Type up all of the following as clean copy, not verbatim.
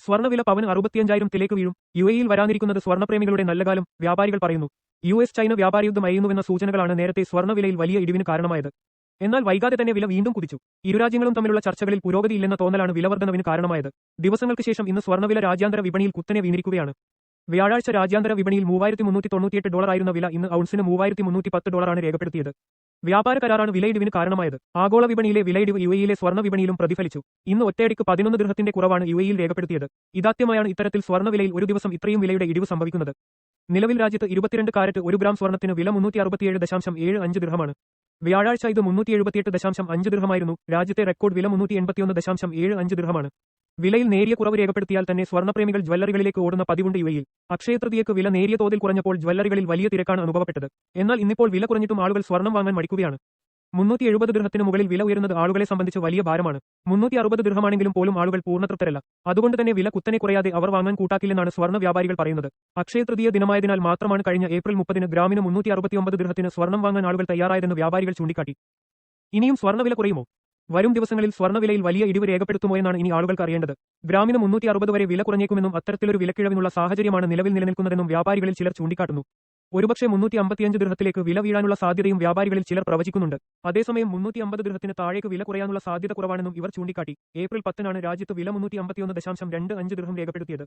സ്വർണ്ണവില പവന് 65,000-ലേക്ക് വീഴും. യുഎഇയിൽ വരാനിരിക്കുന്നത് സ്വർണ്ണപ്രേമികളുടെ നല്ലകാലം, വ്യാപാരികൾ പറയുന്നു. യുഎസ് ചൈന വ്യാപാരയുദ്ധം അയയുന്നുവെന്ന സൂചനകളാണ് നേരത്തെ സ്വർണ്ണവിലയിൽ വലിയ ഇടിവിന് കാരണമായത്. എന്നാൽ വൈകാതെ തന്നെ വില വീണ്ടും കുതിച്ചു. ഇരുരാജ്യങ്ങളും തമ്മിലുള്ള ചർച്ചകളിൽ പുരോഗതിയില്ലെന്ന തോന്നലാണ് വിലവർദ്ധനവിന് കാരണമായത്. ദിവസങ്ങൾക്ക് ശേഷം ഇന്ന് സ്വർണ്ണവില രാജ്യാന്തര വിപണിയിൽ കുത്തനെ വീണിരിക്കുകയാണ്. വ്യാഴാഴ്ച രാജ്യാന്തര വിപണിയിൽ $3,398 ആയിരുന്ന വില ഇന്ന് ഔൺസിന് $3,310 രേഖപ്പെടുത്തിയത്. വ്യാപാര കരാറാണ് വിലയിടിവിന് കാരണമായത്. ആഗോള വിപണിയിലെ വിലയിടിവ് യുഎഇയിലെ സ്വർണ്ണ വിപണിയിലും പ്രതിഫലിച്ചു. ഇന്ന് ഒറ്റയടിക്ക് 11 ദിർഹത്തിന്റെ കുറവാണ് യുഎഇയിൽ രേഖപ്പെടുത്തിയത്. ഇതാദ്യമായാണ് ഇത്തരത്തിൽ സ്വർണ്ണവിലയിൽ ഒരു ദിവസം ഇത്രയും വിലയുടെ ഇടിവ് സംഭവിക്കുന്നത്. നിലവിൽ രാജ്യത്ത് 22 കാരറ്റ് 1 ഗ്രാം സ്വർണ്ണത്തിന് വില 367.75 ദിർഹമാണ്. വ്യാഴാഴ്ച ഇത് 378.5 ദിർഹമായിരുന്നു. രാജ്യത്തെ റെക്കോർഡ് വില 381.75 ദിർഹമാണ്. വിലയിൽ നേരിയ കുറവ് രേഖപ്പെടുത്തിയാൽ തന്നെ സ്വർണ്ണപ്രേമികൾ ജ്വല്ലറികളിലേക്ക് ഓടുന്ന പതിവുണ്ട് യുഎഇയിൽ. അക്ഷയതൃതീയക്ക് വില നേരിയ തോതിൽ കുറഞ്ഞപ്പോൾ ജ്വല്ലറികളിൽ വലിയ തിരക്കാണ് അനുഭവപ്പെട്ടത്. എന്നാൽ ഇന്നിപ്പോൾ വില കുറഞ്ഞിട്ടും ആളുകൾ സ്വർണം വാങ്ങാൻ മടിക്കുകയാണ്. 370 ദിർഹത്തിന് മുകളിൽ വില ഉയരുന്നത് ആളുകളെ സംബന്ധിച്ച് വലിയ ഭാരമാണ്. 360 ദിർഹമാണെങ്കിലും പോലും ആളുകൾ പൂർണ്ണതൃപ്തരല്ല. അതുകൊണ്ട് തന്നെ വില കുത്തനെ കുറയാതെ അവർ വാങ്ങാൻ കൂട്ടാക്കില്ലെന്നാണ് സ്വർണ്ണ വ്യാപാരികൾ പറയുന്നത്. അക്ഷയതൃതീയ ദിനമായതിനാൽ മാത്രമാണ് കഴിഞ്ഞ ഏപ്രിൽ 30-ന് ഗ്രാമിന് 369 ദിർഹത്തിന് സ്വർണം വാങ്ങാൻ ആളുകൾ തയ്യാറായതെന്ന് വ്യാപാരികൾ ചൂണ്ടിക്കാട്ടി. ഇനിയും സ്വർണ്ണവില കുറയുമോ? വരും ദിവസങ്ങളിൽ സ്വർണ്ണവിലയിൽ വലിയ ഇടിവ് രേഖപ്പെടുത്തുമോയെന്നാണ് ഇനി ആളുകൾക്ക് അറിയേണ്ടത്. ഗ്രാമിന് 360 വരെ വില കുറഞ്ഞേക്കുമെന്നും അത്തരത്തിലൊരു വിലക്കിഴവിനുള്ള സാഹചര്യമാണ് നിലവിൽ നിലനിൽക്കുന്നതെന്നും വ്യാപാരികളിൽ ചിലർ ചൂണ്ടിക്കാട്ടുന്നു. ഒരുപക്ഷെ 355 ദിർഹത്തിലേക്ക് വില വീഴാനുള്ള സാധ്യതയും വ്യാപാരികളിൽ ചിലർ പ്രവചിക്കുന്നുണ്ട്. അതേസമയം 350 ദിർഹത്തിന് താഴേക്ക് വില കുറയാനുള്ള സാധ്യത കുറവാണെന്നും ഇവർ ചൂണ്ടിക്കാട്ടി. ഏപ്രിൽ 10-നാണ് രാജ്യത്ത് വില 351.25 ദിർഹം രേഖപ്പെടുത്തിയത്.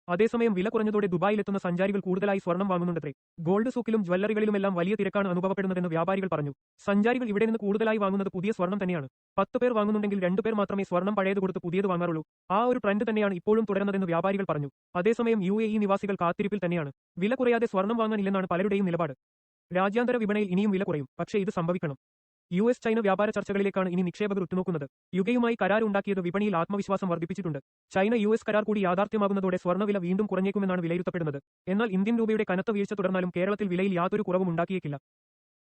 അതേസമയം വില കുറഞ്ഞതോടെ ദുബായിലെത്തുന്ന സഞ്ചാരികൾ കൂടുതലായി സ്വർണം വാങ്ങുന്നുണ്ടത്രേ. ഗോൾഡ് സൂക്കിലും ജ്വല്ലറികളിലുമെല്ലാം വലിയ തിരക്കാണ് അനുഭവപ്പെടുന്നതെന്ന് വ്യാപാരികൾ പറഞ്ഞു. സഞ്ചാരികൾ ഇവിടെ നിന്ന് കൂടുതലായി വാങ്ങുന്നത് പുതിയ സ്വർണം തന്നെയാണ്. 10 പേർ വാങ്ങുന്നുണ്ടെങ്കിൽ 2 പേർ മാത്രമേ സ്വർണം പഴയത് കൊടുത്ത് പുതിയത് വാങ്ങാറുള്ളൂ. ആ ഒരു ട്രെൻഡ് തന്നെയാണ് ഇപ്പോഴും തുടരുന്നതെന്ന് വ്യാപാരികൾ പറഞ്ഞു. അതേസമയം യുഎഇ നിവാസികൾ കാത്തിരിപ്പിൽ തന്നെയാണ്. വില കുറയാതെ സ്വർണം വാങ്ങാനില്ലെന്നാണ് പലരുടെയും നിലപാട്. രാജ്യാന്തര വിപണിയിൽ ഇനിയും വില കുറയും. പക്ഷേ ഇത് സംഭവിക്കണം. യുഎസ് ചൈന വ്യാപാര ചർച്ചകളിലേക്കാണ് ഇനി നിക്ഷേപകർ ഉറ്റുനോക്കുന്നത്. യുകെയുമായി കരാറുണ്ടാക്കിയത് വിപണിയിൽ ആത്മവിശ്വാസം വർദ്ധിപ്പിച്ചിട്ടുണ്ട്. ചൈന യുഎസ് കരാർ കൂടി യാഥാർത്ഥ്യമാകുന്നതോടെ സ്വർണ്ണവില വീണ്ടും കുറഞ്ഞേക്കുമെന്നാണ് വിലയിരുത്തപ്പെടുന്നത്. എന്നാൽ ഇന്ത്യൻ രൂപയുടെ കനത്ത വീഴ്ച തുടർന്നാലും കേരളത്തിൽ വിലയിൽ യാതൊരു കുറവും ഉണ്ടാക്കിയേക്കില്ല.